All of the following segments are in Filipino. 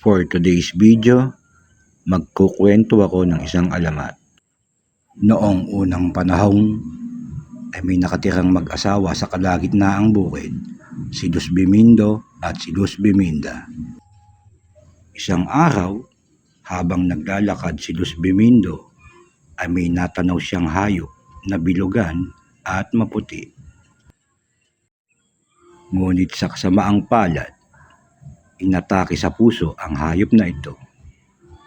For today's video, magkukwento ako ng isang alamat. Noong unang panahon ay may nakatirang mag-asawa sa kalagitnaang bukid, si Luz Bimindo at si Luz Biminda. Isang araw, habang naglalakad si Luz Bimindo, ay may natanaw siyang hayop na bilugan at maputi. Ngunit sa kasamaang palad, inatake sa puso ang hayop na ito,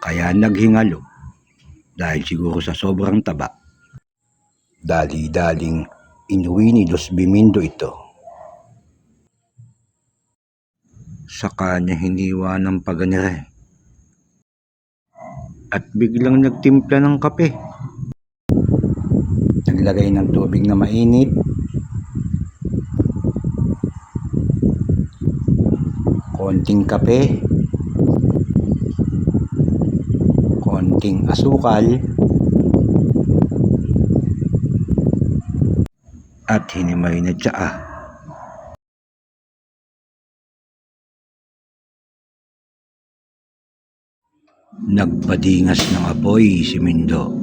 kaya naghingalo dahil siguro sa sobrang taba. Dali-daling inuwi ni Luz Bimindo ito. Saka niya hiniwa ng paganire at biglang nagtimpla ng kape. Naglagay ng tubig na mainit, konting kape, konting asukal, at hinimay na tsaa. Nagpadingas ng apoy si Mindo.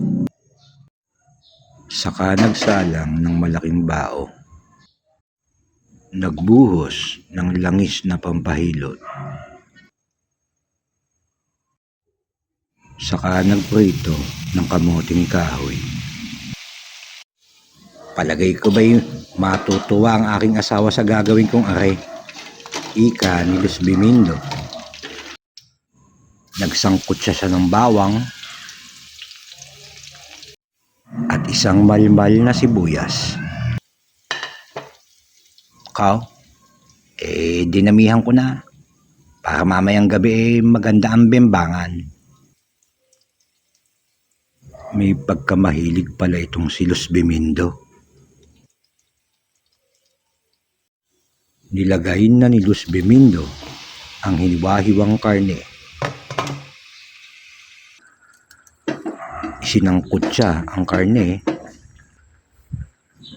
Saka nagsalang ng malaking bao. Nagbuhos ng langis na pampahilot. Saka nagprito ng kamuting kahoy. Palagay ko ba'y matutuwa ang aking asawa sa gagawin kong are? Ika ni Luz Bimindo. Nagsangkot siya ng bawang at isang malmal na sibuyas. Dinamihan ko na para mamayang gabi maganda ang bembangan. May pagkamahilig pala itong si Luz Bimindo. Nilagay na ni Luz Bimindo ang hiniwa-hiwang karne. Isinangkot siya ang karne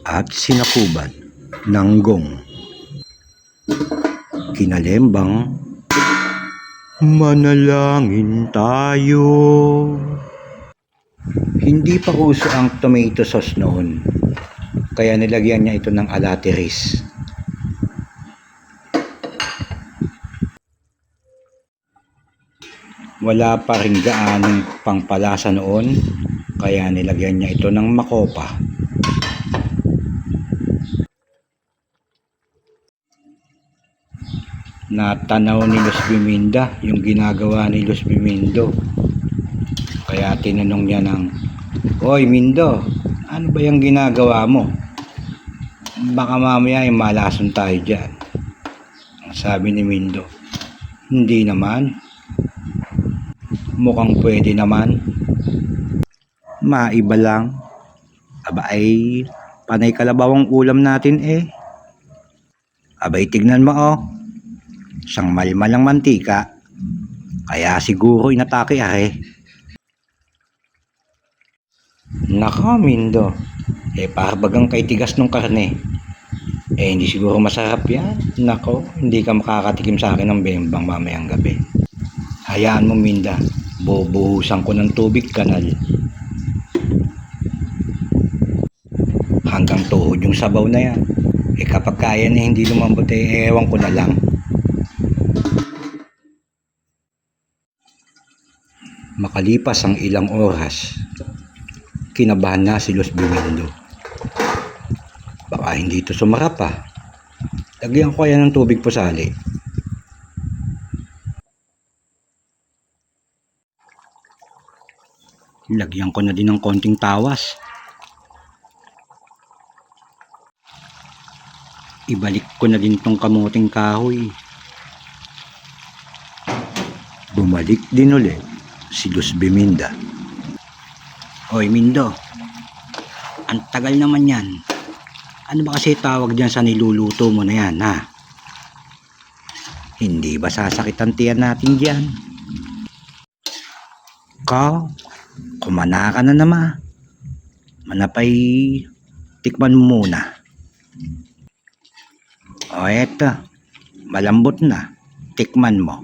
at sinakuban ng gong. Kinalembang, manalangin tayo. Hindi pa uso ang tomato sauce noon, kaya nilagyan niya ito ng alatiris. Wala pa rin gaanong pangpalasa noon, kaya nilagyan niya ito ng makopa. Natanaw ni Luz Biminda yung ginagawa ni Luz Bimindo, kaya tinanong niya ng, "Hoy Mindo, ano ba yung ginagawa mo? Baka mamaya ay malason tayo dyan." Ang sabi ni Mindo, "Hindi naman. Mukhang pwede naman. Maiba lang. Aba ay panay kalabaw ang ulam natin eh. Abay tignan mo oh. Siyang malmal ang mantika. Kaya siguro inatake are." Naka Mindo, para bagang kay tigas ng karne. Hindi siguro masarap yan. Nako, hindi ka makakatikim sa akin ng bembang mamayang gabi. Hayaan mo Minda, bubuhusan ko ng tubig kanal. Hanggang tuhod yung sabaw na yan. Kapag kaya na hindi lumambot ewan ko na lang. Makalipas ang ilang oras, kinabahan na si Luz Bimindo. Baka hindi ito sumarap pa. Lagyan ko kaya ng tubig pusali. Lagyan ko na din ng konting tawas. Ibalik ko na din tong kamuting kahoy. Bumalik din ulit si Luz Biminda. "Hoy Mindo, ang tagal naman yan. Ano ba kasi tawag dyan sa niluluto mo na yan ha? Hindi ba sasakit ang tiyan natin dyan? Kumana ka na naman. Manapay, tikman mo muna. Eto, malambot na. Tikman mo."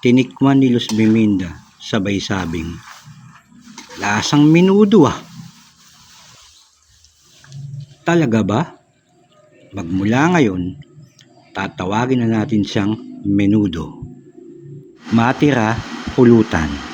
Tinikman ni Luz Biminda sabay sabing, "Lasang menudo ah." "Talaga ba? Magmula ngayon, tatawagin na natin siyang Menudo." Matira, pulutan.